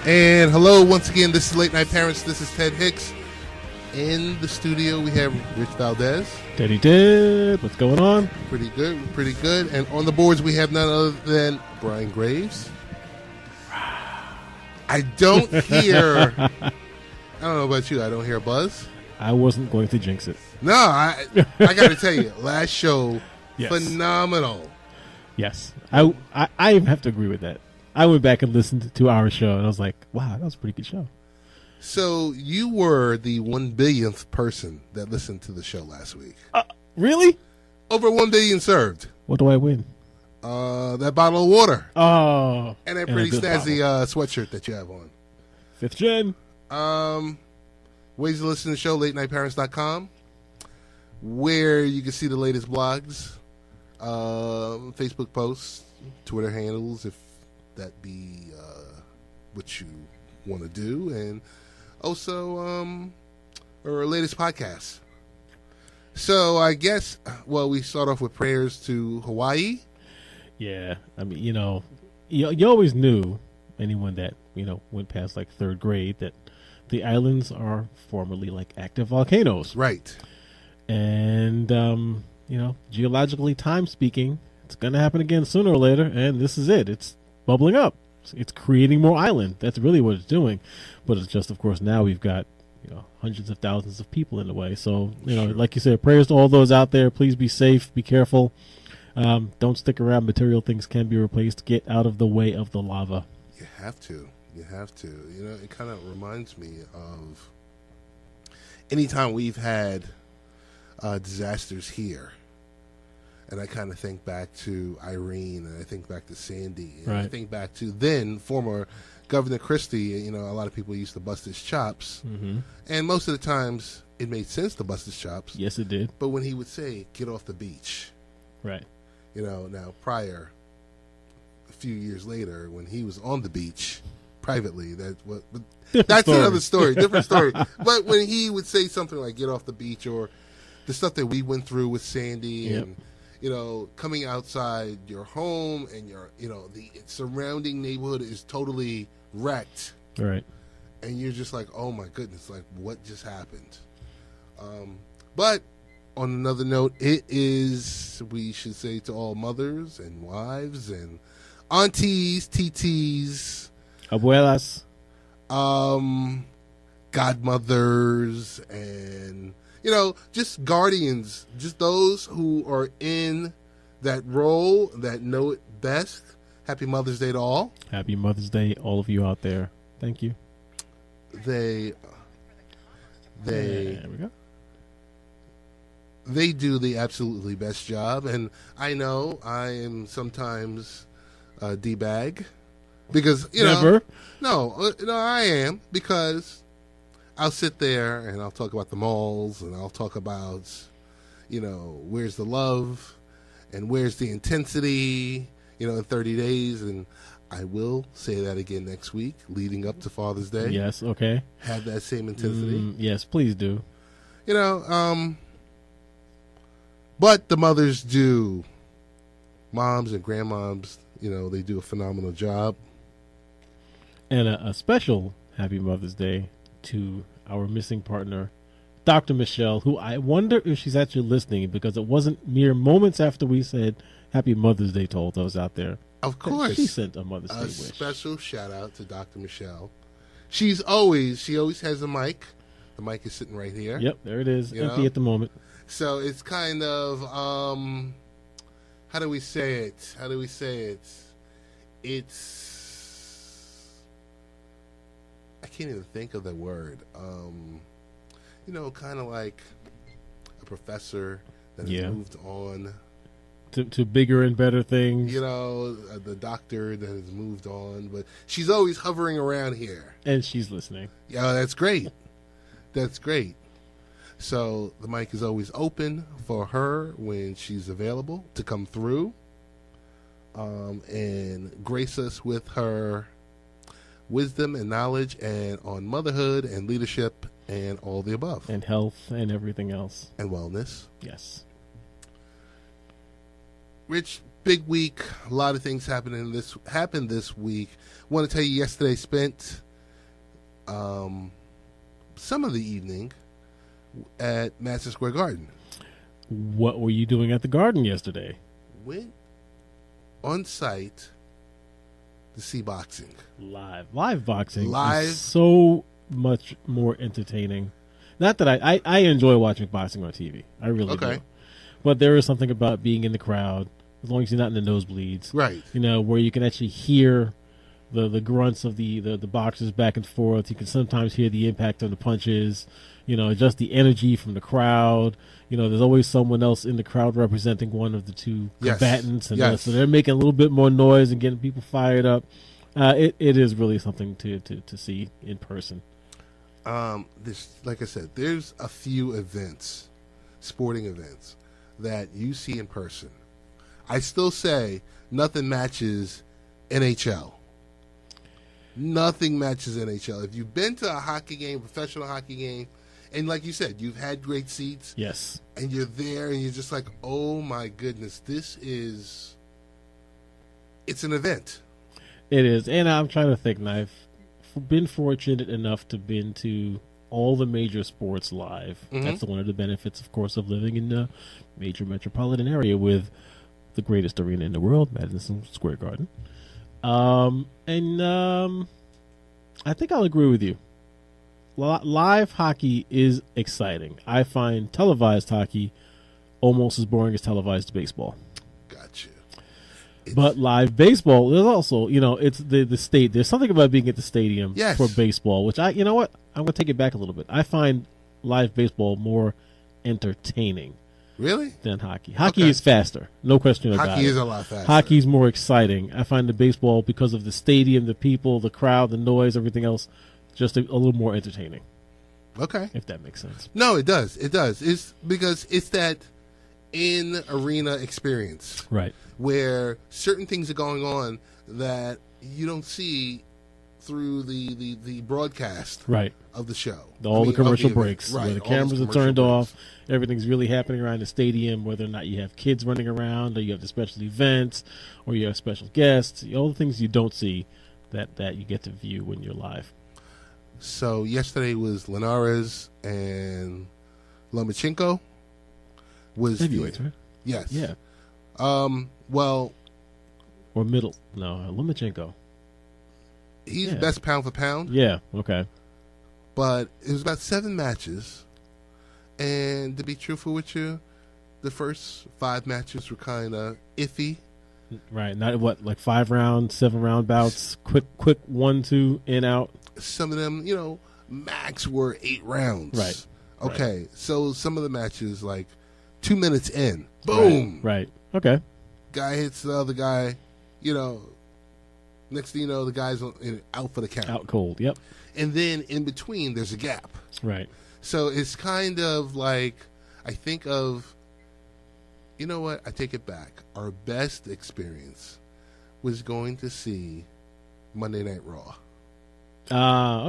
And hello once again, this is Late Night Parents. This is Ted Hicks. In the studio we have Rich Valdez. Teddy Ted, what's going on? Pretty good. And on the boards we have none other than Brian Graves. I don't hear, I don't know about you, I don't hear a buzz. I wasn't going to jinx it. No, I got to tell you, last show, Yes. phenomenal. Yes, I have to agree with that. I went back and listened to our show, and I was like, wow, that was a pretty good show. So you were the 1 billionth person that listened to the show last week. Really? Over 1 billion served. What do I win? That bottle of water. Oh. And that pretty snazzy sweatshirt that you have on. 5th gen. Ways to listen to the show, latenightparents.com, where you can see the latest blogs, Facebook posts, Twitter handles, if that be what you want to do, and also our latest podcast. So I guess, well, we start off with prayers to Hawaii. Yeah, I mean, you always knew, anyone that, went past like 3rd grade, that the islands are formerly like active volcanoes. Right. And, geologically time speaking, it's going to happen again sooner or later, and this is it. It's bubbling up. It's creating more island. That's really what it's doing. But it's just, of course, now we've got, hundreds of thousands of people in the way. So, Sure. like you said, prayers to all those out there. Please be safe. Be careful. Don't stick around. Material things can be replaced. Get out of the way of the lava. You have to. It kind of reminds me of anytime we've had disasters here. And I kind of think back to Irene, and I think back to Sandy, and Right. I think back to then former Governor Christie. A lot of people used to bust his chops. Mm-hmm. And most of the times it made sense to bust his chops. Yes, it did. But when he would say, get off the beach, Right. now prior, a few years later, when he was on the beach privately, that's story. another story, different story. But when he would say something like get off the beach, or the stuff that we went through with Sandy, Yep. and coming outside your home and the surrounding neighborhood is totally wrecked. Right. And you're just like, oh my goodness, like what just happened? But on another note, it is, we should say to all mothers and wives and aunties, TTs, Abuelas. godmothers, and just guardians, just those who are in that role that know it best. Happy Mother's Day to all. Happy Mother's Day, all of you out there. Thank you. They There we go. They do the absolutely best job, and I know I am sometimes D-bag because Never. No, I am, because I'll sit there and I'll talk about the malls, and I'll talk about where's the love and where's the intensity in 30 days, and I will say that again next week leading up to Father's Day. Yes, okay. Have that same intensity. Yes, please do. But the mothers do, moms and grandmoms, they do a phenomenal job. And a special Happy Mother's Day to our missing partner, Dr. Michelle, who I wonder if she's actually listening, because it wasn't mere moments after we said Happy Mother's Day to all those out there. Of course. She sent a Mother's Day A wish. special shout out to Dr. Michelle. She always has a mic. The mic is sitting right here. Yep, there it is. You Empty know? at the moment. So it's kind of, how do we say it? It's, I can't even think of the word. Kind of like a professor that has moved on. To bigger and better things. The doctor that has moved on. But she's always hovering around here. And she's listening. Yeah, that's great. That's great. So the mic is always open for her when she's available to come through and grace us with her wisdom and knowledge and on motherhood and leadership and all the above. And health and everything else. And wellness. Yes. Rich, big week. A lot of things happened this week. I want to tell you, yesterday spent some of the evening at Madison Square Garden. What were you doing at the Garden yesterday? Went on site to see boxing. Live boxing. Live. Is so much more entertaining. Not that I enjoy watching boxing on TV. I really do. But there is something about being in the crowd, as long as you're not in the nosebleeds. Right. You know, where you can actually hear the grunts of the boxers back and forth. You can sometimes hear the impact of the punches, you know, just the energy from the crowd. You know, there's always someone else in the crowd representing one of the two combatants. And so they're making a little bit more noise and getting people fired up. It is really something to see in person. Like I said, there's a few events, sporting events, that you see in person. I still say nothing matches NHL. Nothing matches NHL. If you've been to a hockey game, professional hockey game, and like you said, you've had great seats. Yes. And you're there and you're just like, oh my goodness, it's an event. It is. And I'm trying to think, and I've been fortunate enough to been to all the major sports live. Mm-hmm. That's one of the benefits, of course, of living in a major metropolitan area with the greatest arena in the world, Madison Square Garden. I think I'll agree with you. Live hockey is exciting. I find televised hockey almost as boring as televised baseball. Gotcha. But live baseball, there's also, you know, it's the state. There's something about being at the stadium for baseball, which you know what? I'm going to take it back a little bit. I find live baseball more entertaining. Really? Than hockey. Hockey is faster. No question about it. Hockey is a lot faster. Hockey's more exciting. I find the baseball, because of the stadium, the people, the crowd, the noise, everything else, just a little more entertaining. Okay. If that makes sense. No, it does. It does. It's because it's that in-arena experience. Right. Where certain things are going on that you don't see through the broadcast of the show. All the commercial breaks, right, where the cameras are turned off, everything's really happening around the stadium, whether or not you have kids running around, or you have the special events, or you have special guests, all the things you don't see that you get to view when you're live. So yesterday was Linares and Lomachenko. Heavyweights, right? Yes. Yeah. Well. Or middle. No, Lomachenko. He's best pound for pound. Yeah, okay. But it was about 7 matches. And to be truthful with you, the first 5 matches were kind of iffy. Right. Not like 5 round, 7 round bouts. Quick 1-2 in out. Some of them, you know, max were 8 rounds. Right. Okay. Right. So some of the matches, like 2 minutes in, boom. Right. Okay. Guy hits the other guy, you know. Next thing you know, the guy's out for the count. Out cold, yep. And then in between, there's a gap. Right. So it's kind of like, I think of, you know what? I take it back. Our best experience was going to see Monday Night Raw.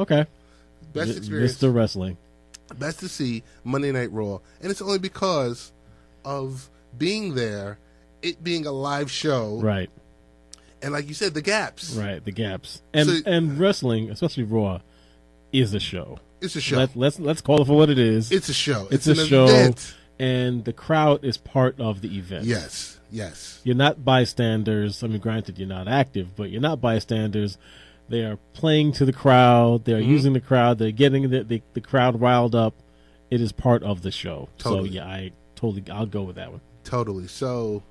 Okay. Best experience. Mr. Wrestling. Best to see Monday Night Raw. And it's only because of being there, it being a live show. Right. And like you said, the gaps. Right, the gaps. And wrestling, especially Raw, is a show. It's a show. Let's call it for what it is. It's a show. It's a show. Event. And the crowd is part of the event. Yes, yes. You're not bystanders. I mean, granted, you're not active, but you're not bystanders. They are playing to the crowd. They're using the crowd. They're getting the crowd riled up. It is part of the show. Totally. So, yeah, I'll go with that one. Totally. So,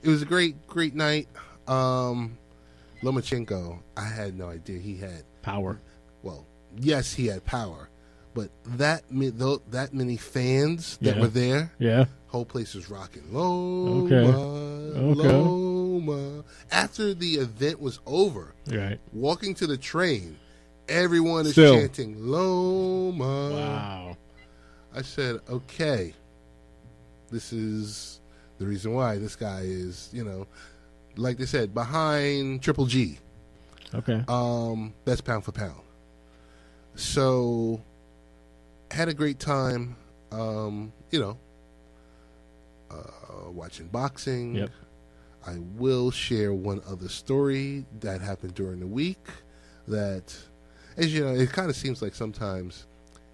it was a great night. Lomachenko, I had no idea he had power. Well, yes, he had power, but that many fans that were there, whole place was rocking. Loma. After the event was over, walking to the train, everyone is chanting Loma. Wow. I said, okay, this is the reason why this guy is, you know, like they said, behind Triple G. Okay. Best pound for pound. So, had a great time, watching boxing. Yep. I will share one other story that happened during the week and as you know, it kind of seems like sometimes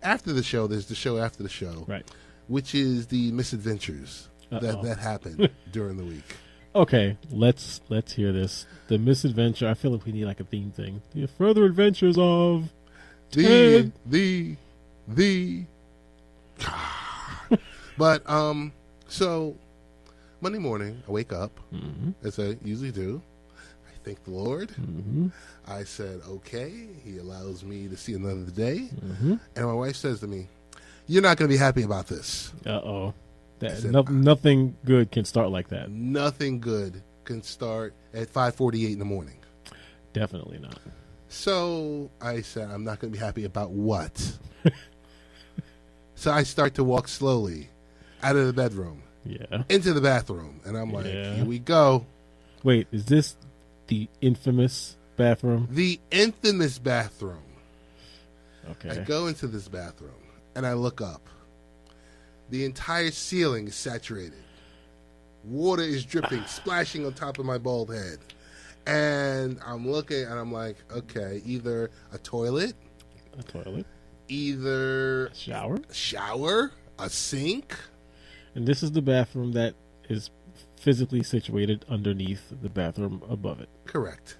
after the show, there's the show after the show, Right. which is the misadventures that happen during the week. Okay, let's hear this. The misadventure. I feel like we need like a theme thing. The further adventures of The But so Monday morning I wake up as I usually do. I thank the Lord. I said, okay, he allows me to see another day. And my wife says to me, you're not going to be happy about this. Nothing good can start like that. Nothing good can start at 5:48 in the morning. Definitely not. So I said, I'm not going to be happy about what? So I start to walk slowly out of the bedroom, into the bathroom. And I'm like, here we go. Wait, is this the infamous bathroom? The infamous bathroom. Okay. I go into this bathroom and I look up. The entire ceiling is saturated. Water is dripping, splashing on top of my bald head. And I'm looking and I'm like, okay, either a toilet, either a shower, a sink. And this is the bathroom that is physically situated underneath the bathroom above it. Correct.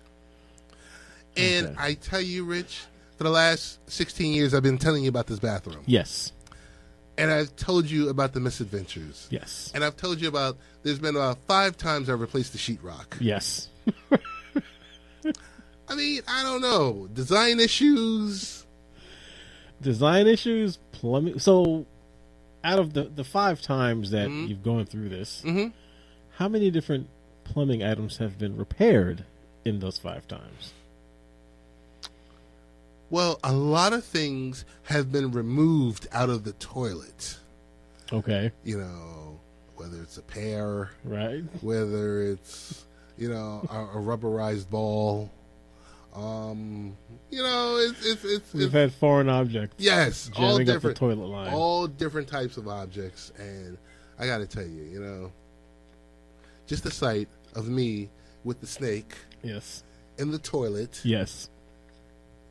And I tell you, Rich, for the last 16 years, I've been telling you about this bathroom. Yes. And I've told you about the misadventures. Yes. And I've told you about, there's been about 5 times I've replaced the sheetrock. Yes. I mean, I don't know. Design issues. Plumbing. So, out of the 5 times that you've gone through this, how many different plumbing items have been repaired in those 5 times? Well, a lot of things have been removed out of the toilet. Okay. You know, whether it's a pear. Right. Whether it's, you know, a rubberized ball. You know, We've had foreign objects. Yes, all jamming up the different toilet line. All different types of objects, and I got to tell you, you know, just the sight of me with the snake, in the toilet,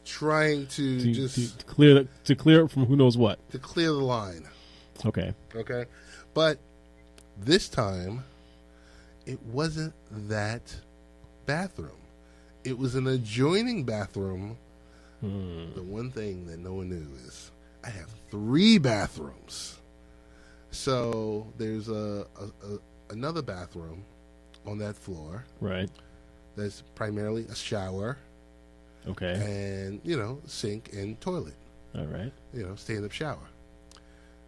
trying to clear it from who knows what, to clear the line. Okay, but this time it wasn't that bathroom. It was an adjoining bathroom. The one thing that no one knew is I have 3 bathrooms. So there's another bathroom on that floor. Right. That's primarily a shower. Okay. And, you know, sink and toilet. All right. You know, stand-up shower.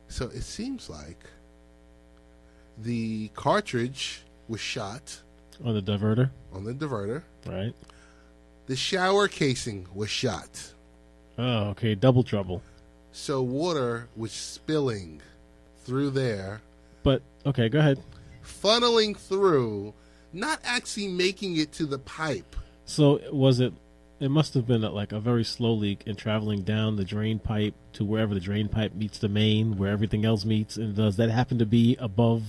So it seems like the cartridge was shot. On the diverter? On the diverter. Right. The shower casing was shot. Oh, okay. Double trouble. So water was spilling through there. But, okay, go ahead. Funneling through, not actually making it to the pipe. So was it must have been like a very slow leak and traveling down the drain pipe to wherever the drain pipe meets the main, where everything else meets. And does that happen to be above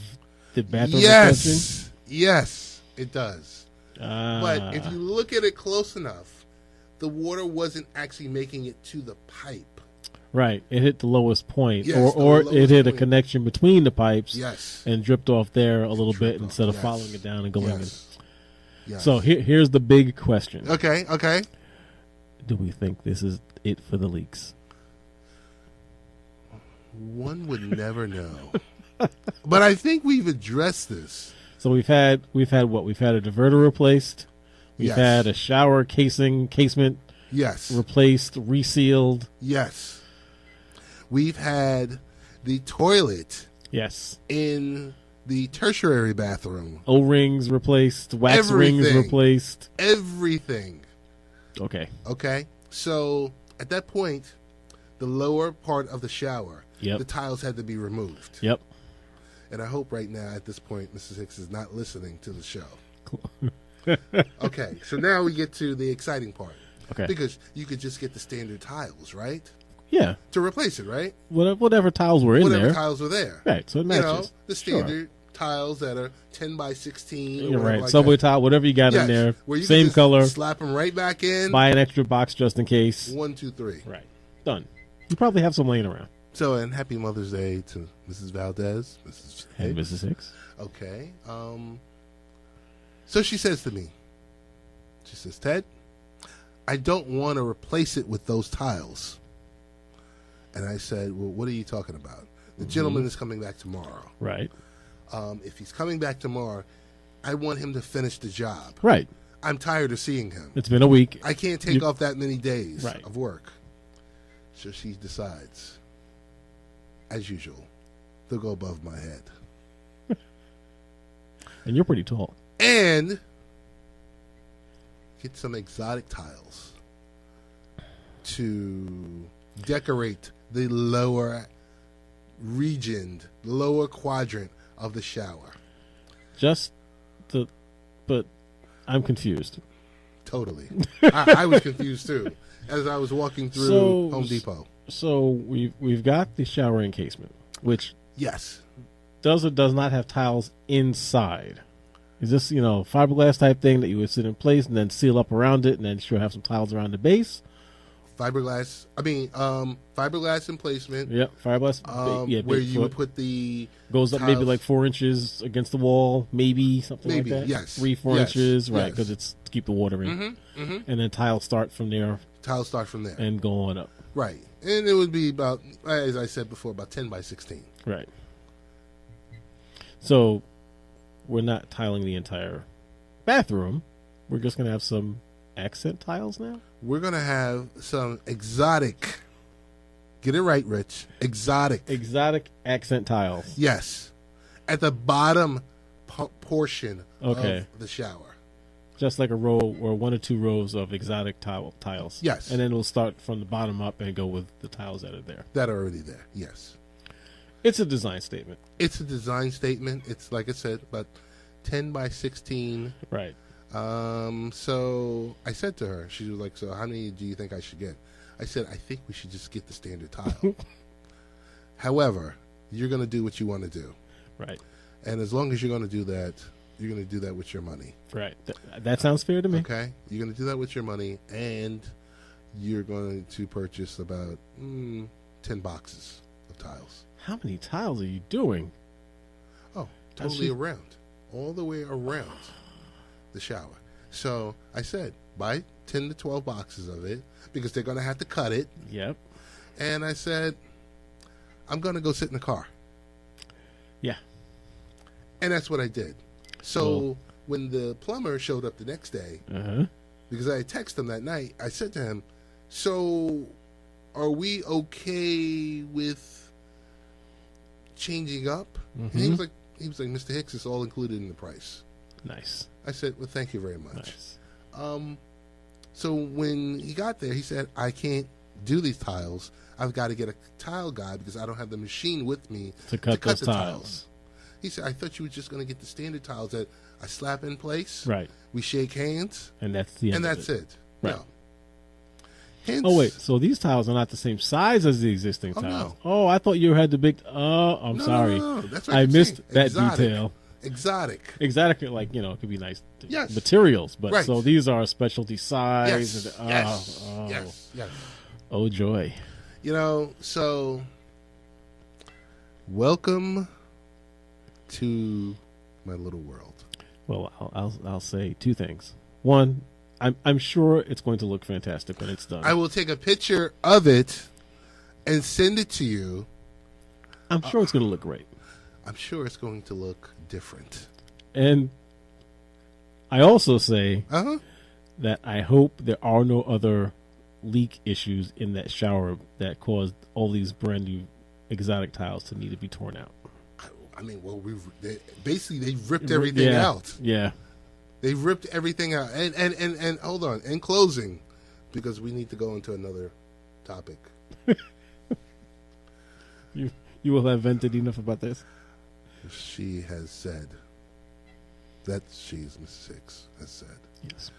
the bathroom? Yes. Yes, it does. But if you look at it close enough, the water wasn't actually making it to the pipe. Right. It hit the lowest point. Yes, or it hit a connection between the pipes. Yes. And dripped off there a little bit instead of following it down and going in. Yes. So here's the big question. Okay. Do we think this is it for the leaks? One would never know. But I think we've addressed this. So we've had what? We've had a diverter replaced. We've had a shower casement replaced, resealed. Yes. We've had the toilet in the tertiary bathroom. O-rings replaced, wax rings replaced. Everything. Okay. So at that point, the lower part of the shower, the tiles had to be removed. Yep. And I hope right now, at this point, Mrs. Hicks is not listening to the show. Okay, so now we get to the exciting part. Okay. Because you could just get the standard tiles, right? Yeah. To replace it, right? Whatever tiles were in there. Whatever tiles were there. Right, so it matches. You know, the standard tiles that are 10 by 16. Or You're whatever right. like Subway that. tile, whatever you got in there, Where you can same just color. slap them right back in. Buy an extra box just in case. 1, 2, 3. Right. Done. You probably have some laying around. So, and happy Mother's Day to Mrs. Valdez, Mrs. And Hicks. Mrs. Hicks. Okay. So she says to me, she says, Ted, I don't want to replace it with those tiles. And I said, well, what are you talking about? The gentleman is coming back tomorrow. Right. If he's coming back tomorrow, I want him to finish the job. Right. I'm tired of seeing him. It's been a week. I can't take off that many days Right. of work. So she decides, as usual, to go above my head. And you're pretty tall. And get some exotic tiles to decorate the lower region, lower quadrant of the shower. But I'm confused. Totally. I was confused too as I was walking through Home Depot. So we've got the shower encasement, which Yes. does or does not have tiles inside. Is this, fiberglass type thing that you would sit in place and then seal up around it and then sure have some tiles around the base? Fiberglass emplacement. Yep, fiberglass. Where you would put the goes up tiles. maybe like 4 inches against the wall, maybe something Maybe, like that. yes. 3-4 Yes, inches, right? yes. Because it's to keep the water in, and then tiles start from there Tiles start from there. and go on up. Right. And it would be about, as I said before, about 10 by 16. Right. So we're not tiling the entire bathroom. We're just going to have some accent tiles now. We're going to have some exotic, get it right, Rich, exotic Accent tiles. Yes. At the bottom portion Okay. of the shower. Just like a row or 1 or 2 rows of exotic tiles. Yes. And then we'll start from the bottom up and go with the tiles that are there. That are already there, yes. It's a design statement. It's a design statement. It's, like I said, about 10 by 16. Right. So I said to her, she was like, so how many do you think I should get? I said, I think we should just get the standard tile. However, you're going to do what you want to do. Right. And as long as you're going to do that, you're going to do that with your money. Right. That sounds fair to me. Okay? You're going to do that with your money, and you're going to purchase about 10 boxes of tiles. How many tiles are you doing? Oh, totally around. All the way around the shower. So I said, buy 10 to 12 boxes of it, because they're going to have to cut it. Yep. And I said, I'm going to go sit in the car. Yeah. And that's what I did. So Cool. when the plumber showed up the next day, because I had texted him that night, I said to him, so are we okay with changing up? And he was like, Mr. Hicks, it's all included in the price. Nice. I said, well, thank you very much. Nice. So when he got there, he said, I can't do these tiles. I've got to get a tile guy because I don't have the machine with me To cut those the tiles. He said, I thought you were just going to get the standard tiles that I slap in place. Right. We shake hands. And that's the end And of that's it. it. Right. No. Hence, Oh, wait. So these tiles are not the same size as the existing Oh, tiles. no. Oh, I thought you had the big... Oh, I'm No, sorry. no. That's what I I'm missed saying. that Exotic. detail. Exotic. Exotic, like, it could be nice Yes. materials. But Right. so these are specialty size. Yes. And, Yes. oh, Yes. Yes. oh, joy. So welcome to my little world. Well, I'll say 2 things. One, I'm sure it's going to look fantastic when it's done. I will take a picture of it and send it to you. I'm sure it's going to look great. I'm sure it's going to look different. And I also say Uh-huh. that I hope there are no other leak issues in that shower that caused all these brand new exotic tiles to need to be torn out. I mean, well, they've ripped everything out. Yeah. They ripped everything out. And hold on. In closing, because we need to go into another topic. You will have vented enough about this. She has said that she's Mrs. Hicks has said Yes.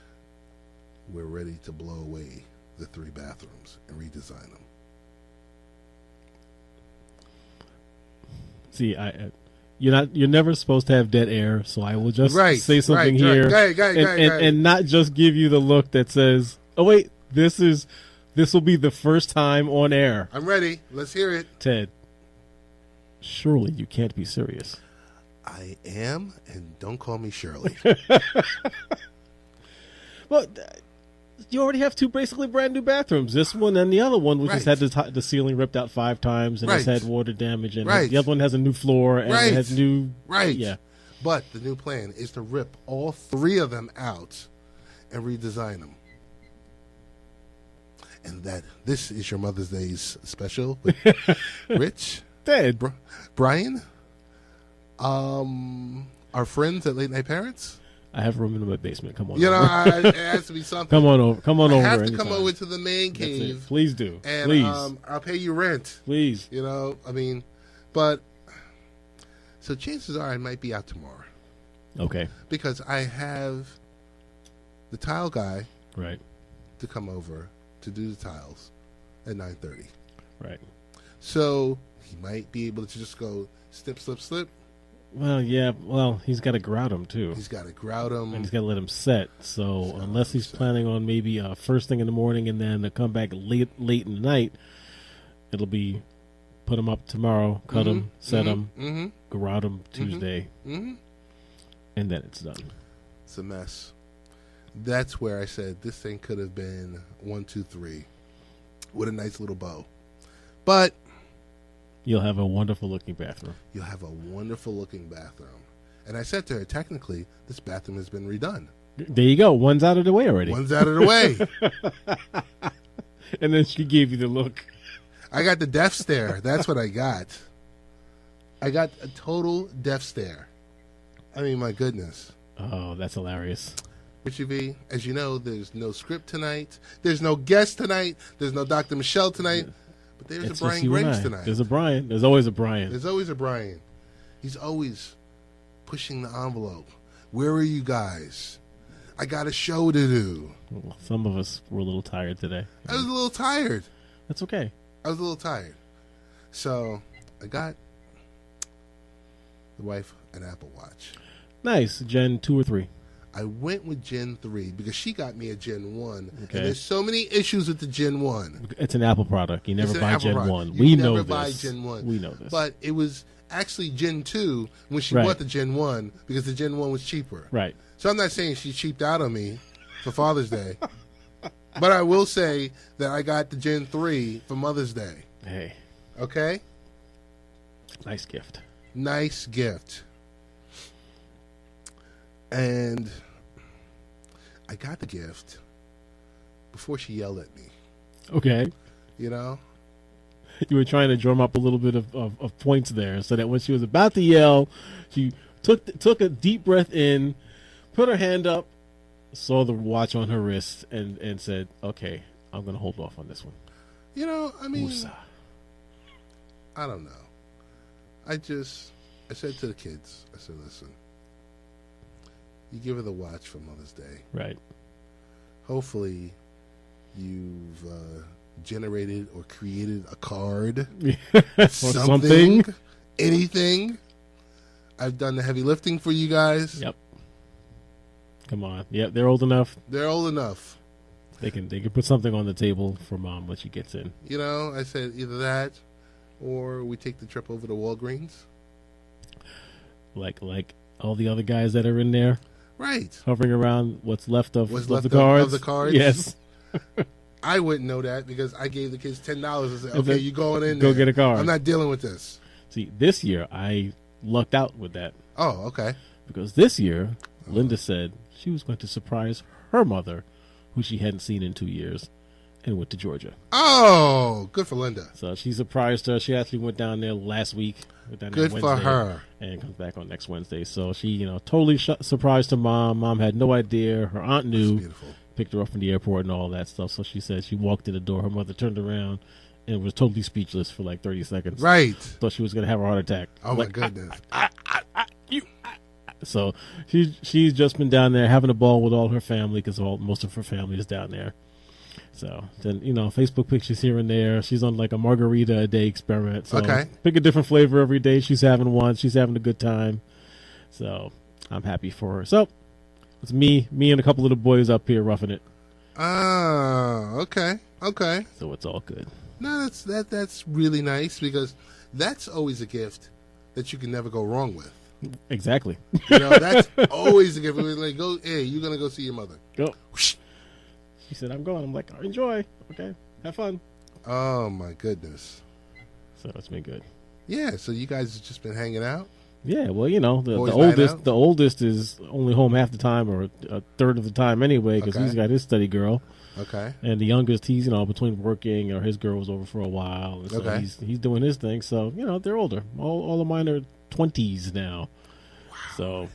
we're ready to blow away the 3 bathrooms and redesign them. See, You're never supposed to have dead air, so I will just Right, say something right, here right. Go ahead. and not just give you the look that says, "Oh wait, this will be the first time on air." I'm ready. Let's hear it. Ted, surely you can't be serious. I am, and don't call me Shirley. Well, you already have two basically brand new bathrooms. This one and the other one, which has Right. had the ceiling ripped out 5 times and has Right. had water damage, and Right. the other one has a new floor and Right. it has new Right. Yeah. But the new plan is to rip all 3 of them out and redesign them. And this is your Mother's Day's special with Rich, Ted, Brian, our friends at Late Night Parents. I have room in my basement. Come on, You know, over. it has to be something. Come on over. Come on I over. have to anytime. come over to the man That's it. cave. Please do. And Please, I'll pay you rent. please. You know, I mean, but so chances are I might be out tomorrow Okay, because I have the tile guy right, to come over to do the tiles at 9:30. right. So he might be able to just go snip, slip, slip. Well, yeah. Well, he's got to grout them too, He's got to grout them. and he's got to let them set. So gotta unless let 'em he's set. planning on maybe first thing in the morning and then to come back late in the night, it'll be put them up tomorrow, cut them, set them, Mm-hmm. grout them Tuesday, Mm-hmm. and then it's done. It's a mess. That's where I said this thing could have been 1, 2, 3 with a nice little bow. But You'll have a wonderful looking bathroom. you'll have a wonderful looking bathroom. And I said to her, technically, this bathroom has been redone. There you go. One's out of the way already. One's out of the way. And then she gave you the look. I got the death stare. That's what I got. I got a total death stare. I mean, my goodness. Oh, that's hilarious. Richie V, as you know, there's no script tonight. There's no guest tonight. There's no Dr. Michelle tonight. But there's It's a just Brian you and Graves I. tonight. There's a Brian. There's always a Brian. There's always a Brian. He's always pushing the envelope. Where are you guys? I got a show to do. Well, some of us were a little tired today. I was a little tired. That's okay. I was a little tired. So I got the wife an Apple Watch. Nice. Gen 2 or 3. I went with Gen 3 because she got me a Gen 1. Okay. And there's so many issues with the Gen 1. It's an Apple product. You never It's an buy Apple Gen product. 1. You We never know buy this. Gen 1. We know this. But it was actually Gen 2 when she Right. bought the Gen 1 because the Gen 1 was cheaper. Right. So I'm not saying she cheaped out on me for Father's Day. But I will say that I got the Gen 3 for Mother's Day. Hey, Okay? nice gift. Nice gift. And I got the gift before she yelled at me. Okay. You know? You were trying to drum up a little bit of points there so that when she was about to yell, she took a deep breath in, put her hand up, saw the watch on her wrist, and said, okay, I'm going to hold off on this one. You know, I mean, Woosah. I don't know. I said to the kids, I said, listen, you give her the watch for Mother's Day. Right. Hopefully you've generated or created a card. Or something. Anything. I've done the heavy lifting for you guys. Yep. Come on. Yep, they're old enough. They're old enough. They can put something on the table for mom when she gets in. You know, I said either that or we take the trip over to Walgreens. Like all the other guys that are in there Right. hovering around what's left of What's the left cards. of the cards? Yes. I wouldn't know that because I gave the kids $10 and said, And okay, then you going in go there. get a card. I'm not dealing with this. See, this year I lucked out with that Oh, okay. because this year Linda said she was going to surprise her mother, who she hadn't seen in 2 years, and went to Georgia. Oh, good for Linda. So she surprised her. She actually went down there last week. Went down there Good for Wednesday her. And comes back on next Wednesday. So she, totally surprised her mom. Mom had no idea. Her aunt That's knew. beautiful. Picked her up from the airport and all that stuff. So she said she walked in the door. Her mother turned around and was totally speechless for like 30 seconds. Right. Thought she was going to have a heart attack. Oh, my goodness. So she's just been down there having a ball with all her family because most of her family is down there. So then, Facebook pictures here and there. She's on like a margarita a day experiment. So Okay. pick a different flavor every day. She's having one. She's having a good time. So I'm happy for her. So it's me and a couple of the boys up here roughing it. Okay. So it's all good. No, that's really nice because that's always a gift that you can never go wrong with. Exactly. That's always a gift. Like, hey, you're gonna go see your mother. Go. She said, "I'm going." I'm like, "Enjoy. Okay, have fun." Oh my goodness. So it's been good. Yeah. So you guys have just been hanging out. Yeah. Well, the Boys night oldest out? the oldest is only home half the time or a third of the time anyway because Okay. he's got his study girl. Okay. And the youngest, he's between working or his girl was over for a while, and so Okay. he's doing his thing. So they're older. All of mine are 20s now. Wow. So,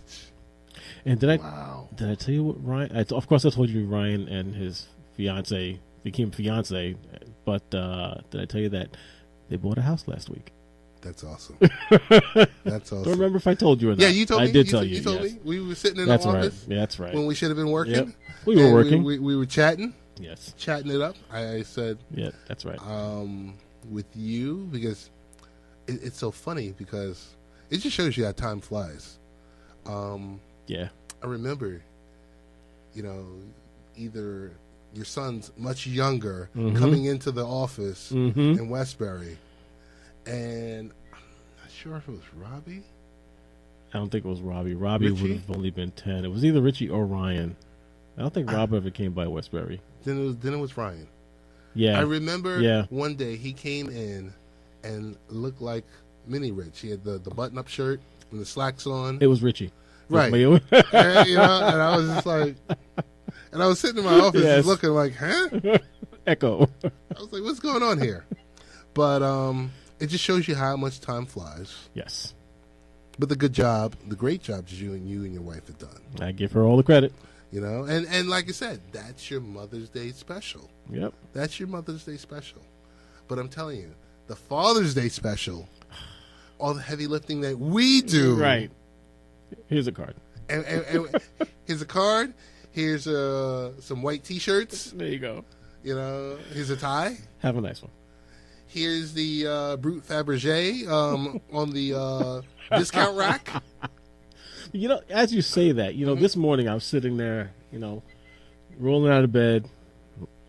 and did I tell you what Ryan? Of course, I told you Ryan and his fiance became fiance. But did I tell you that they bought a house last week? That's awesome. That's awesome. Don't remember if I told you or not. Yeah, you told me. I did tell you. You told yes. me. We were sitting in That's the right. office Yeah, that's right. when we should have been working. Yep. We were And working. We were chatting. Yes. Chatting it up. I said, Yeah, that's right. with you because it's so funny because it just shows you how time flies. Yeah. I remember, either your son's much younger coming into the office in Westbury, and I'm not sure if it was Robbie. I don't think it was Robbie. Robbie Richie? would have only been 10. It was either Richie or Ryan. I don't think Rob ever came by Westbury. Then it was Ryan. Yeah. I remember Yeah. one day he came in and looked like Mini Rich. He had the button-up shirt and the slacks on. It was Richie. Right. And, And I was just like, and I was sitting in my office Yes. just looking like, huh? Echo. I was like, what's going on here? But it just shows you how much time flies. Yes. But the great job that you and your wife have done. I give her all the credit. And like I said, that's your Mother's Day special. Yep. That's your Mother's Day special. But I'm telling you, the Father's Day special, all the heavy lifting that we do. Right. Here's a card. And here's a card. Here's some white T-shirts. There you go. Here's a tie. Have a nice one. Here's the Brute Fabergé on the discount rack. As you say that, this morning I was sitting there, rolling out of bed,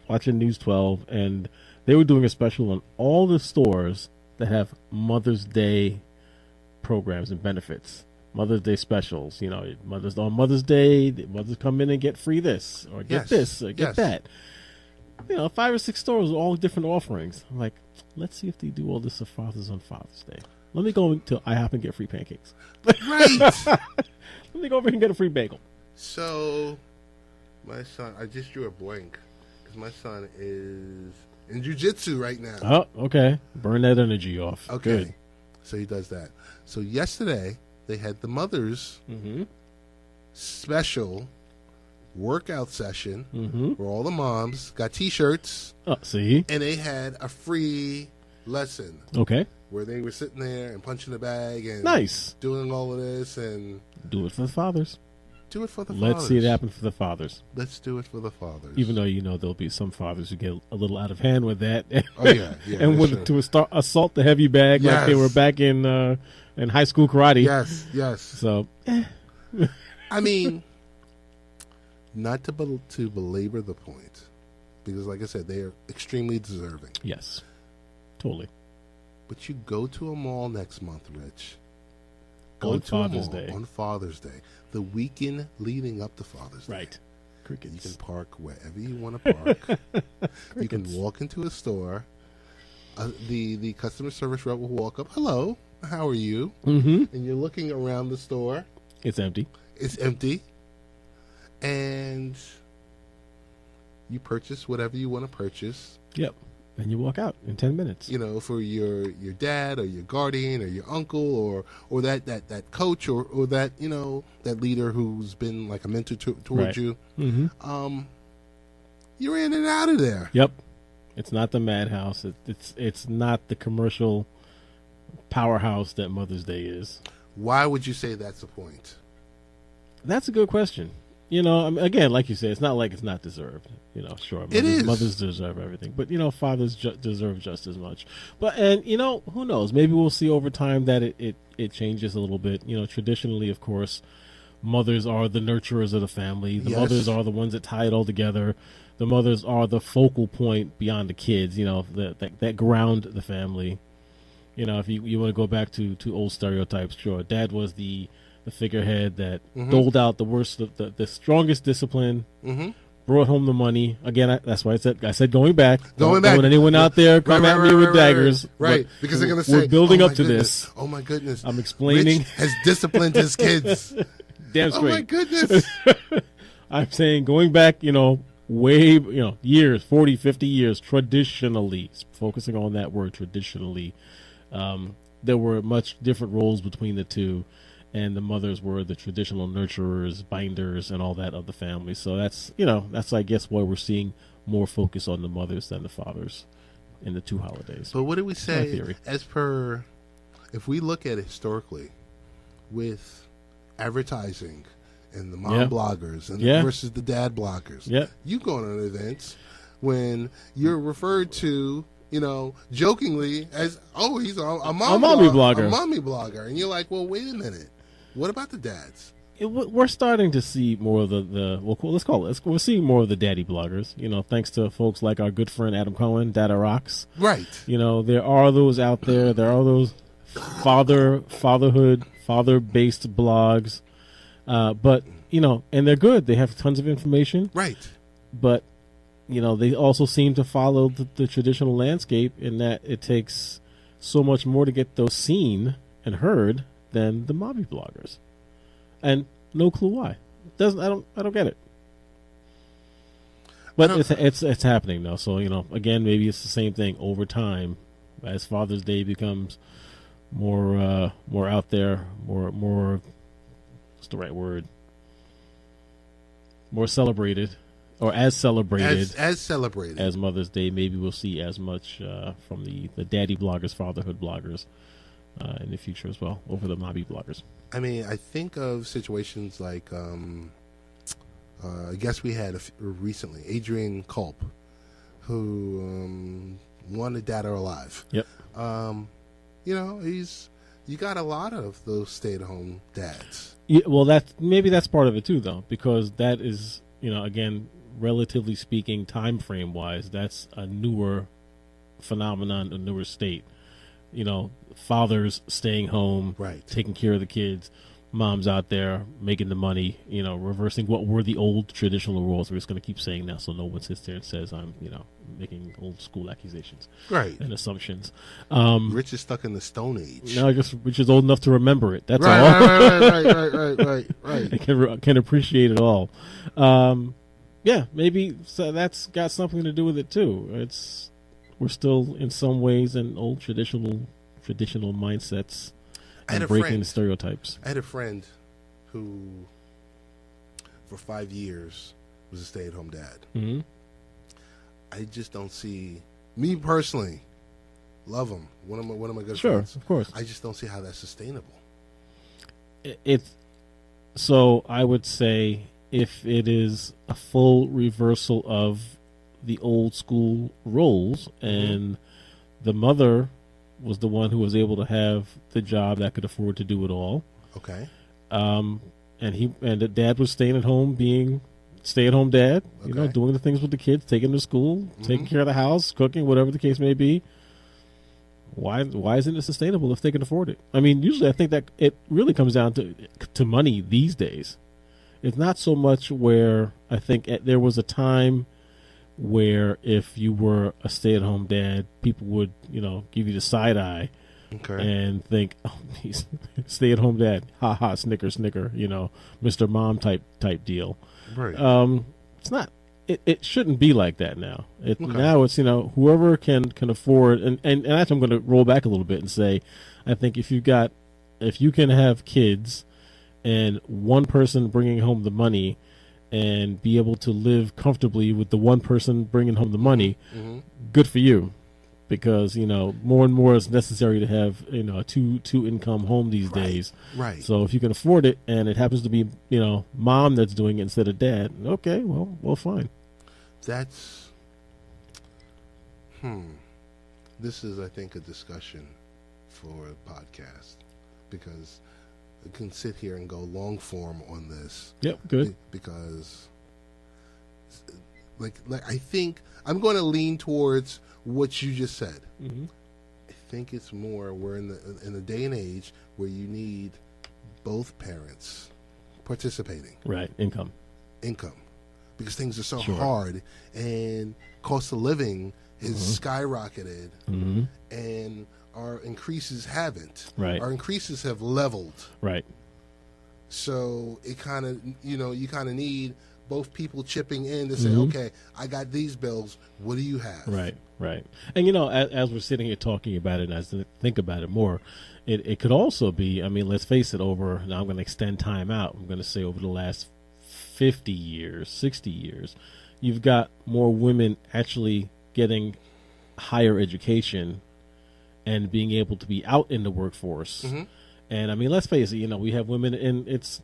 watching News 12, and they were doing a special on all the stores that have Mother's Day programs and benefits. Mother's Day specials, on Mother's Day, the mothers come in and get free this, or get Yes. this, or get Yes. that. 5 or 6 stores with all different offerings. I'm like, let's see if they do all this for Father's on Father's Day. Let me go to IHOP and get free pancakes. Right. Let me go over here and get a free bagel. So, my son, I just drew a blank because my son is in jiu-jitsu right now. Oh, okay. Burn that energy off. Okay. Good. So he does that. So yesterday they had the mother's special workout session where all the moms got T-shirts Oh, see? and they had a free lesson Okay. where they were sitting there and punching the bag and Nice. doing all of this and Do it for the fathers. do it for the Let's fathers. see it happen for the fathers. Let's do it for the fathers. Even though there'll be some fathers who get a little out of hand with that. Oh, yeah. and that's with true. to assault the heavy bag like they Yes. were back in high school karate. Yes. So, I mean, not to belabor the point, because like I said, they are extremely deserving. yes. Totally. But you go to a mall next month, Rich. On to Father's a mall Day. On Father's Day. The weekend leading up to Father's Day. Right. You can Crickets. park wherever you want to park. You can Crickets. walk into a store. The customer service rep will walk up. Hello, how are you? Mm-hmm. And you're looking around the store. It's empty. It's empty. And you purchase whatever you want to purchase. Yep. And you walk out in 10 minutes. For your dad or your guardian or your uncle or that coach or that that leader who's been like a mentor towards Right. you. Mm-hmm. You're in and out of there. Yep. It's not the madhouse. It's not the commercial powerhouse that Mother's Day is. Why would you say that's the point? That's a good question. You know, I mean, again, like you said, it's not like it's not deserved. You know, sure, It is. mothers deserve everything, but you know, fathers deserve just as much. But and you know, who knows? Maybe we'll see over time that it changes a little bit. You know, traditionally, of course, mothers are the nurturers of the family. The Yes. mothers are the ones that tie it all together. The mothers are the focal point beyond the kids. You know, that ground the family. You know, if you want to go back to old stereotypes, sure, dad was the figurehead that doled out the worst, the strongest discipline, brought home the money. Again, that's why I said going back. Going Don't back. want anyone out there come at me with daggers. Right, But because they're going to say, we're building "Oh up my to goodness. this. Oh my goodness. I'm explaining. Rich has disciplined his kids. Damn Oh my straight. goodness. I'm saying going back, you know, way, you know, years, 40, 50 years, traditionally, focusing on that word traditionally, there were much different roles between the two, and the mothers were the traditional nurturers, binders, and all that of the family. So that's, you know, that's, I guess, why we're seeing more focus on the mothers than the fathers in the two holidays. So what did we My say theory. as per, if we look at it historically with advertising and the mom Yeah. bloggers and Yeah. versus the dad bloggers, Yeah. you go on events when you're referred to, you know, jokingly as, oh, he's a mommy blogger. a mommy blogger, and you're like, well, wait a minute, what about the dads? We're starting to see more of the well, let's call it. We're seeing more of the daddy bloggers. You know, thanks to folks like our good friend Adam Cohen, Data Rocks. Right. You know, there are those out there. There are those fatherhood, father-based blogs. But you know, and they're good. They have tons of information. Right. But you know, they also seem to follow the traditional landscape in that it takes so much more to get those seen and heard than the mommy bloggers. And no clue why. Doesn't I don't get it. But it's happening though. So you know, again, maybe it's the same thing over time as Father's Day becomes more out there, more what's the right word? More celebrated, or as celebrated as celebrated as Mother's Day. Maybe we'll see as much from the daddy bloggers, fatherhood bloggers in the future as well over the mommy bloggers. I mean, I think of situations like, I guess we had recently Adrian Culp, who wanted Dad or Alive. Yep. You know, you got a lot of those stay-at-home dads. Yeah, well, maybe that's part of it too, though, because that is, you know, again, relatively speaking, time frame wise, that's a newer phenomenon, a newer state. You know, fathers staying home, Right. taking care of the kids, moms out there making the money, you know, reversing what were the old traditional roles. We're just going to keep saying that so no one sits there and says I'm, you know, making old school accusations Right. and assumptions. Rich is stuck in the Stone Age. No, I guess Rich is old enough to remember it. That's Right, all. right. And can appreciate it all. Yeah, maybe so that's got something to do with it too. We're still in some ways in old traditional mindsets and breaking stereotypes. I had a friend who, for 5 years, was a stay-at-home dad. Mm-hmm. I just don't see, me personally, love him. One of my good Sure, friends. of course. I just don't see how that's sustainable. So I would say if it is a full reversal of the old school roles and the mother was the one who was able to have the job that could afford to do it all. Okay. And the dad was staying at home, being stay-at-home dad. You know, Okay. doing the things with the kids, taking them to school, taking care of the house, cooking, whatever the case may be. Why isn't it sustainable if they can afford it? I mean, usually I think that it really comes down to money these days. It's not so much where I think there was a time where if you were a stay-at-home dad, people would, you know, give you the side eye Okay. and think, oh, he's stay-at-home dad, ha ha, snicker, you know, Mr. Mom type deal. Right. It's not. It shouldn't be like that now. Okay. Now it's, you know, whoever can afford, and actually I'm going to roll back a little bit and say, I think if you can have kids and one person bringing home the money and be able to live comfortably with the one person bringing home the money, good for you. because more and more it's necessary to have a two income home these days. Right. So if you can afford it, and it happens to be mom that's doing it instead of dad, okay, well, fine. That's This is, I think, a discussion for a podcast, because I can sit here and go long form on this. Yep, good. Because, like I think I'm going to lean towards what you just said. Mm-hmm. I think it's more we're in the day and age where you need both parents participating. Right, income, because things are so Sure. hard, and cost of living is skyrocketed, and our increases haven't. Right. Our increases have leveled. Right. So it kind of, you kind of need both people chipping in to say, Mm-hmm. okay, I got these bills. What do you have? Right. And, as we're sitting here talking about it, and as I think about it more, it could also be, let's face it, now I'm going to extend time out. I'm going to say over the last 50 years, 60 years, you've got more women actually getting higher education and being able to be out in the workforce. Mm-hmm. And let's face it, we have women, and it's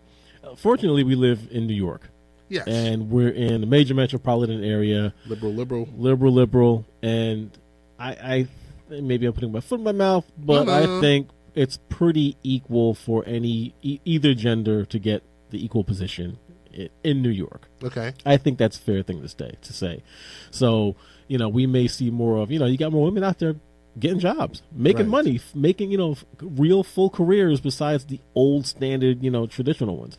fortunately we live in New York. Yes. And we're in a major metropolitan area. Liberal. And I maybe I'm putting my foot in my mouth, but I think it's pretty equal for either gender to get the equal position in New York. Okay. I think that's a fair thing to say. So, we may see more of, you got more women out there getting jobs, making money, making, real full careers besides the old standard, traditional ones.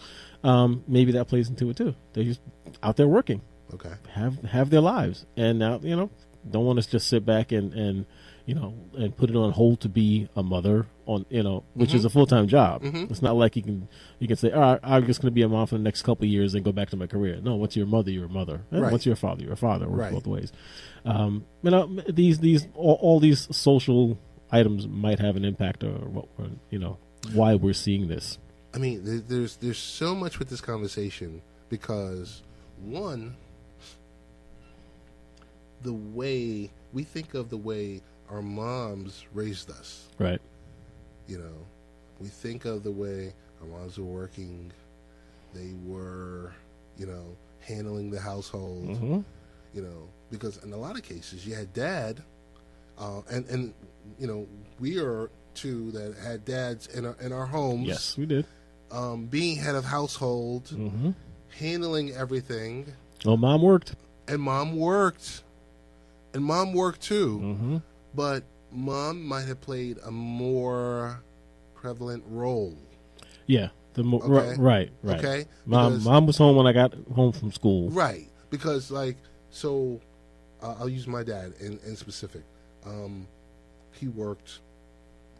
Maybe that plays into it too. They're just out there working. Okay. Have their lives. And now, don't want to just sit back and put it on hold to be a mother which is a full-time job. It's not like you can say, all right, I'm just going to be a mom for the next couple of years and go back to my career. No, once you're a mother, you're a mother. And once you're a father, you're a father. It works both ways. All these social items might have an impact, or why we're seeing this. There's so much with this conversation, because one, the way we think of the way our moms raised us. Right. We think of the way our moms were working. They were, handling the household. Because in a lot of cases you had dad, and we are two that had dads in our homes. Yes, we did. Being head of household, handling everything. Well, mom worked. And mom worked. And mom worked too. But mom might have played a more prevalent role. Yeah. Okay. Right. Okay. Mom was home when I got home from school. Right. Because, I'll use my dad in specific. He worked.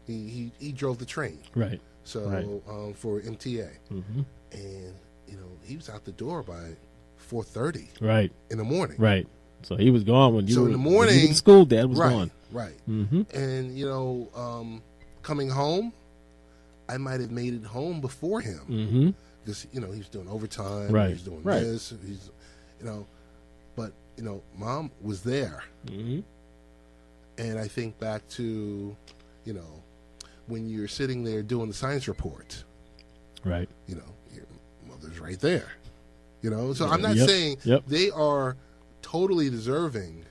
He drove the train. Right. So for MTA, and he was out the door by 4:30. Right. In the morning. Right. So he was gone when you were in the morning. When you were in school, Dad was gone. Right. And coming home, I might have made it home before him. Because he's doing overtime. Right. He's doing this. He's but mom was there. And I think back to when you're sitting there doing the science report, right? Your mother's right there. So I'm not saying they are totally deserving,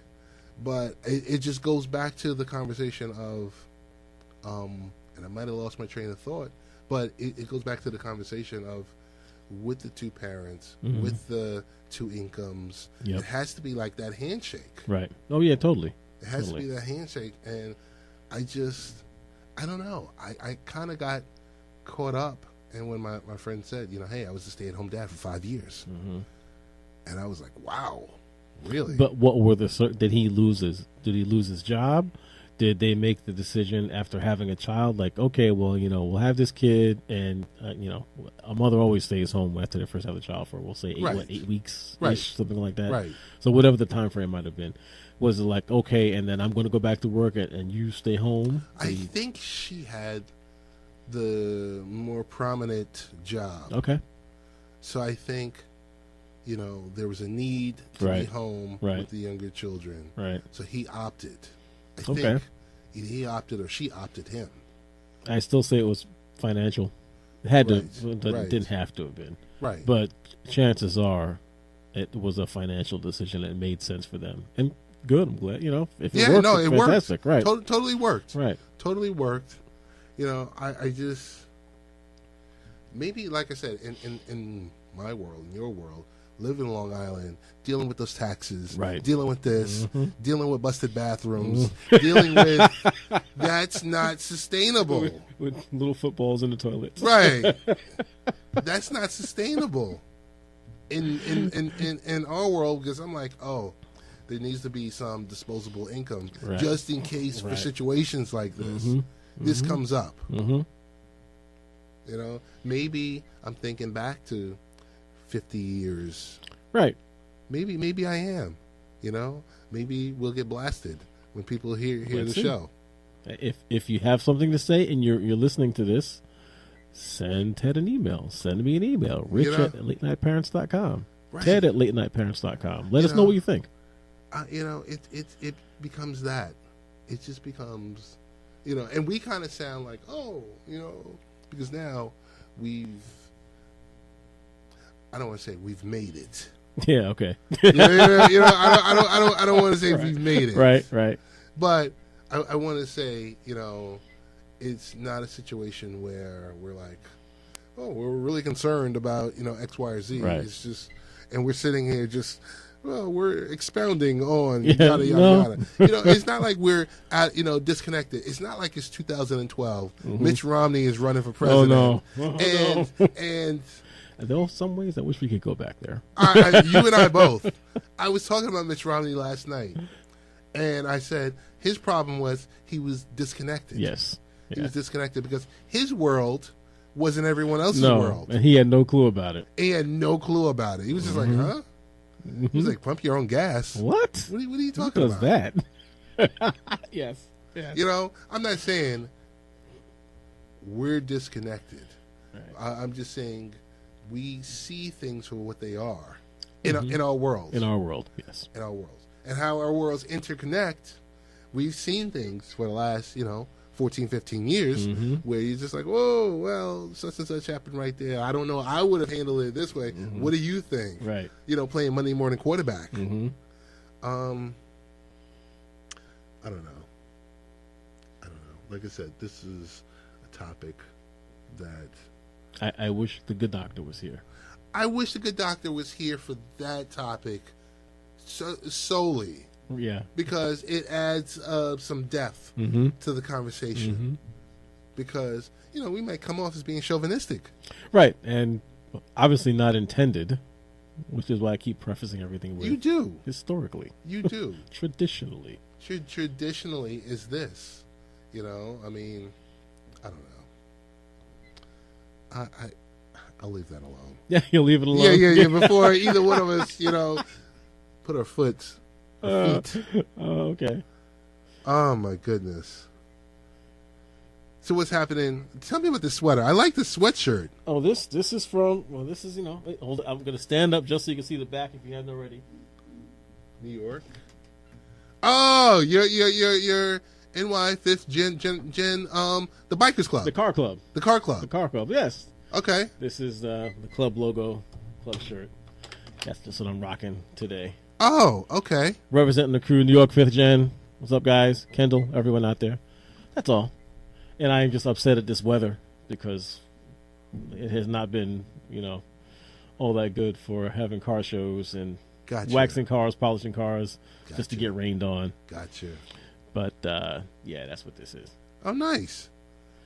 but it just goes back to the conversation of, and I might have lost my train of thought, but it goes back to the conversation of, with the two parents, with the two incomes, it has to be like that handshake. Right. Oh yeah, totally. It has to be that handshake, and I don't know. I kind of got caught up, and when my friend said, hey, I was a stay-at-home dad for 5 years, and I was like, wow, really? But what were did he lose his job? Did they make the decision after having a child, like, okay, well, we'll have this kid, and a mother always stays home after they first have the child for, we'll say 8 weeks, something like that. Right. So whatever the time frame might have been, was it like, okay, and then I'm going to go back to work and you stay home? I think she had the more prominent job. Okay. So I think, there was a need to be home with the younger children. Right. So he opted. I think either he opted or she opted him. I still say it was financial. It had Right, to, but it didn't have to have been. Right. But chances are, it was a financial decision that made sense for them. And good, I'm glad. If it worked, it fantastic. worked. Right. Totally worked. Right. Totally worked. I just maybe, like I said, in my world, in your world, living in Long Island, dealing with those taxes, right, dealing with this, dealing with busted bathrooms, dealing with that's not sustainable. With little footballs in the toilets. Right. That's not sustainable in our world, because I'm like, oh, there needs to be some disposable income just in case for situations like this. This comes up. Maybe I'm thinking back to 50 years. Right. Maybe I am. Maybe we'll get blasted when people hear the show. If you have something to say and you're listening to this, send Ted an email. Send me an email. Rich at latenightparents.com. Right. Ted at latenightparents.com. Let us know what you think. It becomes that. It just becomes, and we kind of sound like, because now I don't want to say we've made it. Yeah, okay. I don't want to say we've made it. Right. But I want to say, it's not a situation where we're like, oh, we're really concerned about, X, Y, or Z. Right. It's just, and we're sitting here just, we're expounding on yada, yada, yada. It's not like we're disconnected. It's not like it's 2012. Mitch Romney is running for president. And there are some ways I wish we could go back there. You and I both. I was talking about Mitch Romney last night, and I said his problem was he was disconnected. Yes. He was disconnected because his world wasn't everyone else's world. And he had no clue about it. He had no clue about it. He was just like, huh? He was like, pump your own gas. What? What are you talking about? Who does that? Yes. I'm not saying we're disconnected. Right. I'm just saying we see things for what they are in our world. In our world, yes. In our worlds. And how our worlds interconnect. We've seen things for the last, 14, 15 years where you're just like, whoa, well, such and such happened right there. I don't know. I would have handled it this way. What do you think? Right. Playing Monday morning quarterback. I don't know. Like I said, this is a topic that I wish the good doctor was here. I wish the good doctor was here for that topic solely. Yeah. Because it adds some depth to the conversation. Because, we might come off as being chauvinistic. Right. And obviously not intended, which is why I keep prefacing everything with. You do. Historically. You do. Traditionally. Traditionally is this. I mean, I don't know. I'll leave that alone. Yeah, you'll leave it alone. Yeah. Before either one of us, put our feet. Okay. Oh my goodness. So what's happening? Tell me about this sweater. I like the sweatshirt. Oh, this is from. Well, this is wait, hold on, I'm gonna stand up just so you can see the back if you haven't already. New York. Oh, you're NY 5th Gen the Bikers Club. The Car Club. The Car Club. The Car Club. Yes. Okay. This is the club logo, club shirt. That's just what I'm rocking today. Oh, okay. Representing the crew, New York 5th Gen. What's up, guys? Kendall, everyone out there. That's all. And I am just upset at this weather because it has not been, all that good for having car shows and waxing cars, polishing cars, just to get rained on. Gotcha. But, that's what this is. Oh, nice.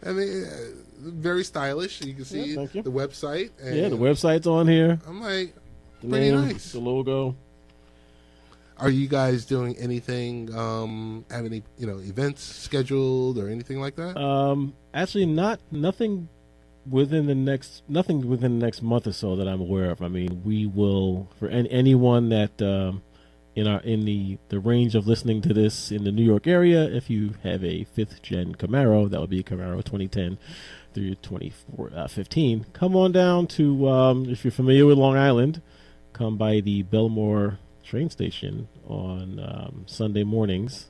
I mean, very stylish. You can see the website. And the website's on here. I'm like, the pretty name, nice. The logo. Are you guys doing anything? Have any events scheduled or anything like that? Actually, nothing within the next month or so that I'm aware of. I mean, we will for anyone that in the range of listening to this in the New York area. If you have a 5th Gen Camaro, that would be a Camaro 2010 through 2015. Come on down to if you're familiar with Long Island, come by the Belmore train station on Sunday mornings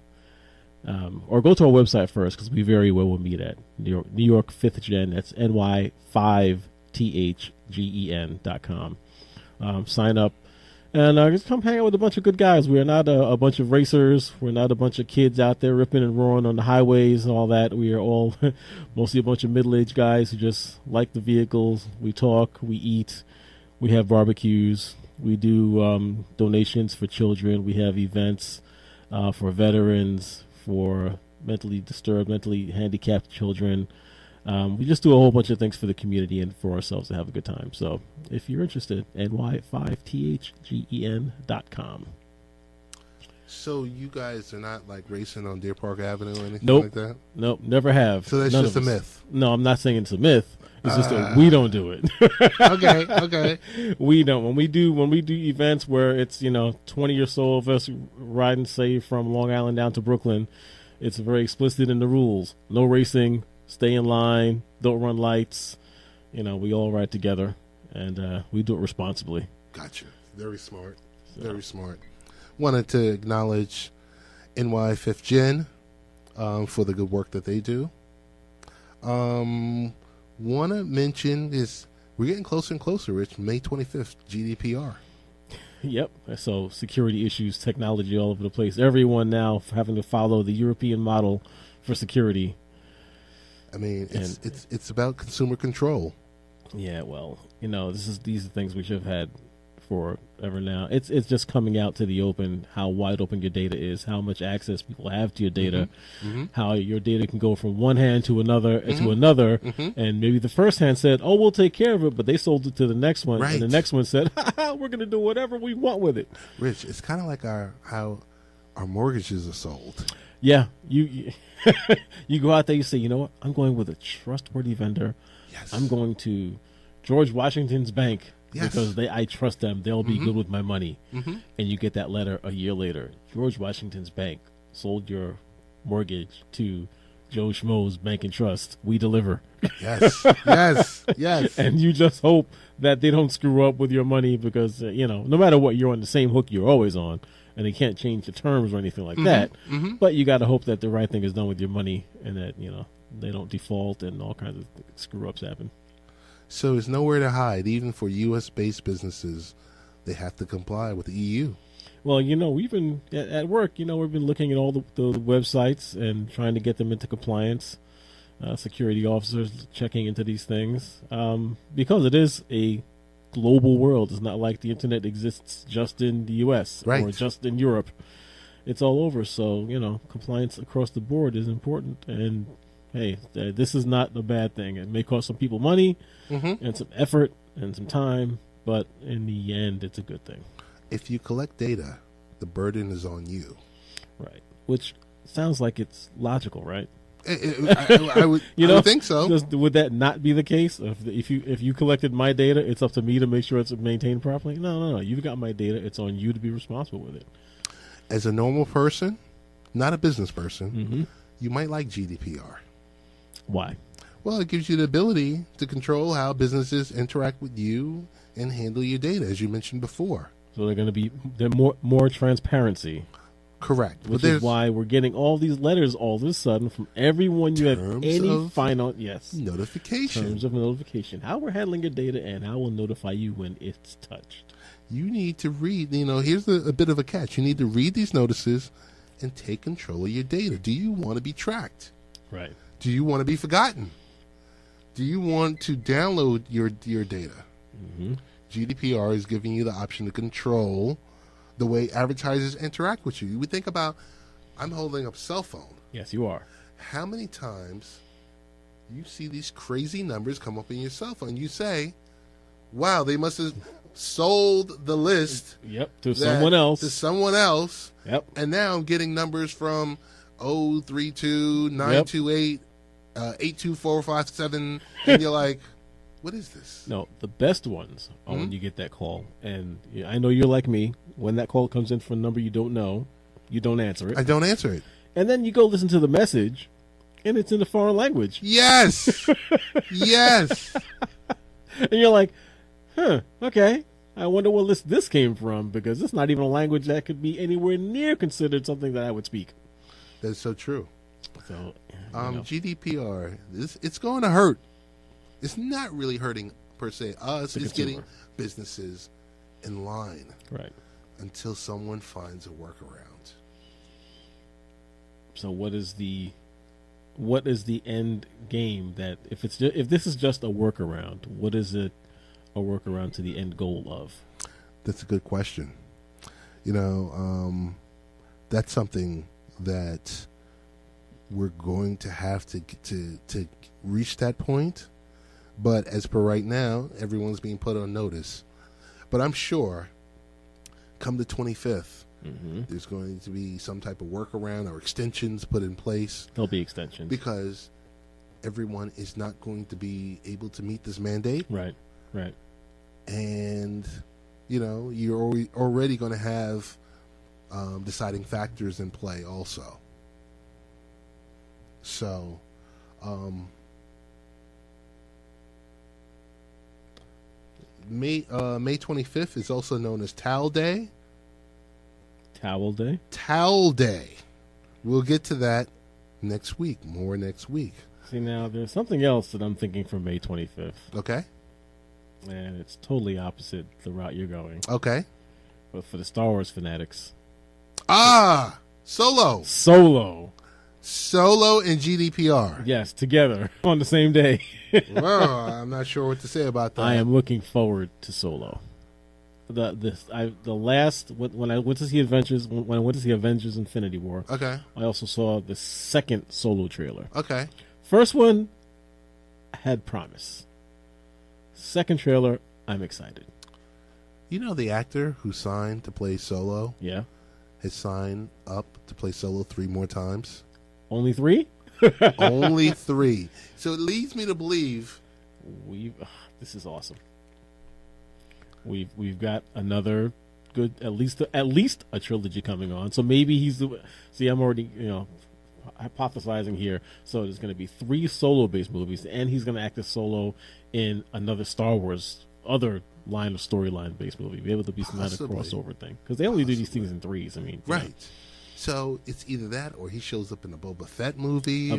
Or go to our website first, because we vary where we'll meet at. New York 5th Gen. That's NY5THGEN.com. Sign up. And just come hang out with a bunch of good guys. We are not a bunch of racers. We're not a bunch of kids out there ripping and roaring on the highways and all that. We are all mostly a bunch of middle-aged guys who just like the vehicles. We talk, we eat, we have barbecues, we do donations for children. We have events for veterans, for mentally disturbed, mentally handicapped children. We just do a whole bunch of things for the community and for ourselves to have a good time. So if you're interested, ny5thgen.com. So you guys are not like racing on Deer Park Avenue or anything Nope. like that? Nope, never have. So that's None just of a us. myth. No, I'm not saying it's a myth. It's just that we don't do it. Okay. We don't. When we do events where it's 20 or so of us riding, say, from Long Island down to Brooklyn, it's very explicit in the rules. No racing. Stay in line. Don't run lights. We all ride together, and we do it responsibly. Gotcha. Very smart. Very smart. Wanted to acknowledge NY 5th Gen for the good work that they do. Want to mention is we're getting closer and closer, Rich. May 25th, GDPR. Yep. So security issues, technology all over the place. Everyone now having to follow the European model for security. I mean, it's about consumer control. Yeah, well, these are things we should have had forever now. It's just coming out to the open how wide open your data is, how much access people have to your data, how your data can go from one hand to another and maybe the first hand said, "Oh, we'll take care of it," but they sold it to the next one, right. And the next one said, "We're going to do whatever we want with it." Rich, it's kind of like how our mortgages are sold. Yeah, you go out there, you say, "You know what? I'm going with a trustworthy vendor. Yes. I'm going to George Washington's bank." Yes. Because I trust them. They'll be good with my money. Mm-hmm. And you get that letter a year later. George Washington's bank sold your mortgage to Joe Schmo's Bank and Trust. We deliver. Yes. Yes. And you just hope that they don't screw up with your money because, no matter what, you're on the same hook you're always on. And they can't change the terms or anything like that. Mm-hmm. But you got to hope that the right thing is done with your money and that, they don't default and all kinds of screw-ups happen. So there's nowhere to hide. Even for U.S.-based businesses, they have to comply with the EU. Well, we've been at work. We've been looking at all the websites and trying to get them into compliance. Security officers checking into these things because it is a global world. It's not like the internet exists just in the U.S. Right. or just in Europe. It's all over. So compliance across the board is important. And hey, this is not a bad thing. It may cost some people money and some effort and some time, but in the end, it's a good thing. If you collect data, the burden is on you. Right. Which sounds like it's logical, right? I would think so. Would that not be the case? If you collected my data, it's up to me to make sure it's maintained properly? No. You've got my data. It's on you to be responsible with it. As a normal person, not a business person, you might like GDPR. Why? Well, it gives you the ability to control how businesses interact with you and handle your data, as you mentioned before. So they're going to be more transparency. Correct. Which is why we're getting all these letters all of a sudden from everyone you have any final notification. Terms of notification. How we're handling your data and how we'll notify you when it's touched. You need to read, here's a bit of a catch. You need to read these notices and take control of your data. Do you want to be tracked? Right. Do you want to be forgotten? Do you want to download your data? GDPR is giving you the option to control the way advertisers interact with you. You would think about, I'm holding up a cell phone. Yes, you are. How many times you see these crazy numbers come up in your cell phone? You say, wow, they must have sold the list. Yep, to someone else. Yep. And now I'm getting numbers from 032 928 82457, and you're like, what is this? No, the best ones are when you get that call. And I know you're like me. When that call comes in from a number you don't know, you don't answer it. I don't answer it. And then you go listen to the message, and it's in a foreign language. Yes. Yes. And you're like, okay. I wonder where this came from, because it's not even a language that could be anywhere near considered something that I would speak. That's so true. So, GDPR, it's going to hurt. It's not really hurting per se us. It's getting businesses in line, right? Until someone finds a workaround. So what is the end game? That if this is just a workaround, what is it a workaround to the end goal of? That's a good question. That's something that we're going to have to reach that point. But as per right now, everyone's being put on notice. But I'm sure come the 25th, there's going to be some type of workaround or extensions put in place. There'll be extensions. Because everyone is not going to be able to meet this mandate. Right. And, you're already going to have deciding factors in play also. So, May 25th is also known as Towel Day. Towel Day? Towel Day. We'll get to that next week. More next week. See, now, there's something else that I'm thinking for May 25th. Okay. And it's totally opposite the route you're going. Okay. But for the Star Wars fanatics. Solo. Solo and GDPR. Yes, together on the same day. Well, I'm not sure what to say about that. I am looking forward to Solo. When I went to see Avengers Infinity War. Okay. I also saw the second Solo trailer. Okay. First one had promise. Second trailer, I'm excited. The actor who signed to play Solo? Yeah. Has signed up to play Solo 3 more times. Only 3? Only 3. So it leads me to believe this is awesome. We've got another good at least a trilogy coming on. So maybe he's the see. I'm already hypothesizing here. So there's going to be 3 Solo-based movies, and he's going to act as Solo in another Star Wars other line of storyline-based movie. Be able to be some kind of crossover thing because they only do these things in 3s. I mean, right. So it's either that or he shows up in a Boba Fett movie,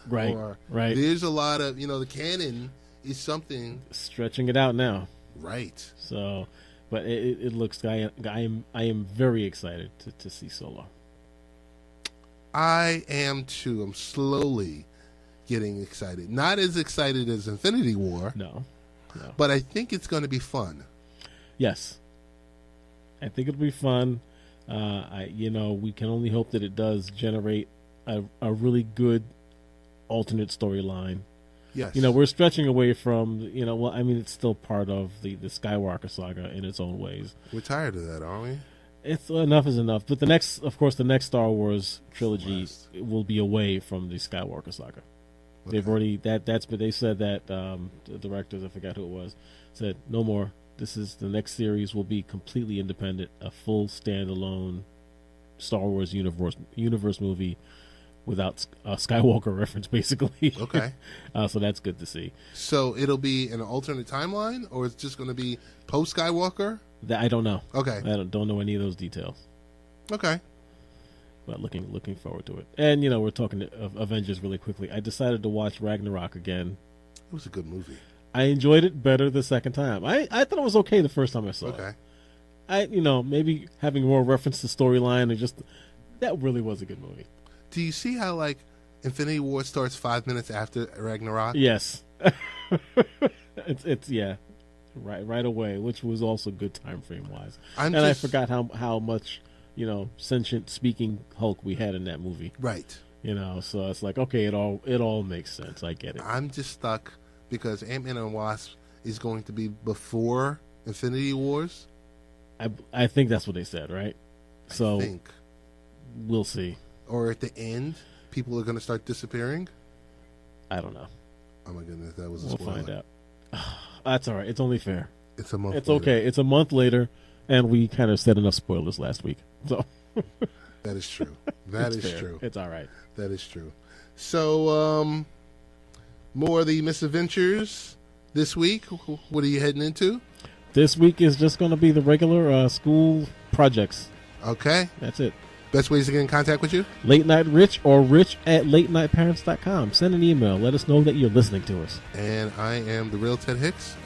right. There's a lot of the canon is something stretching it out now. Right. So, but it looks. I am very excited to see Solo. I am too. I'm slowly getting excited. Not as excited as Infinity War. No. But I think it's going to be fun. Yes. I think it'll be fun. We can only hope that it does generate a really good alternate storyline. Yes. We're stretching away from, it's still part of the Skywalker saga in its own ways. We're tired of that, aren't we? It's enough is enough. But the next Star Wars trilogy will be away from the Skywalker saga. Okay. They've already they said that the directors, I forgot who it was, said no more. The next series will be completely independent, a full standalone Star Wars universe movie without a Skywalker reference, basically. Okay. So that's good to see. So it'll be an alternate timeline, or it's just going to be post Skywalker? I don't know. Okay. I don't know any of those details. Okay. But looking forward to it. And we're talking of Avengers really quickly. I decided to watch Ragnarok again. It was a good movie. I enjoyed it better the second time. I thought it was okay the first time I saw it. Okay. Maybe having more reference to storyline and just that really was a good movie. Do you see how Infinity War starts 5 minutes after Ragnarok? Yes. it's right away, which was also good time frame wise. I forgot how much sentient speaking Hulk we had in that movie. Right. So it's like, okay, it all makes sense. I get it. I'm just stuck because Ant-Man and Wasp is going to be before Infinity Wars. I think that's what they said, right? So I think. We'll see. Or at the end, people are going to start disappearing? I don't know. Oh my goodness, that was a spoiler. We'll find out. That's all right. It's only fair. It's a month It's later. okay. It's a month later, and we kind of said enough spoilers last week. So that is true. That is fair. true. It's all right. That is true. So, more of the misadventures this week. What are you heading into? This week is just going to be the regular school projects. Okay. That's it. Best ways to get in contact with you? Late Night Rich or rich@latenightparents.com. Send an email. Let us know that you're listening to us. And I am the real Ted Hicks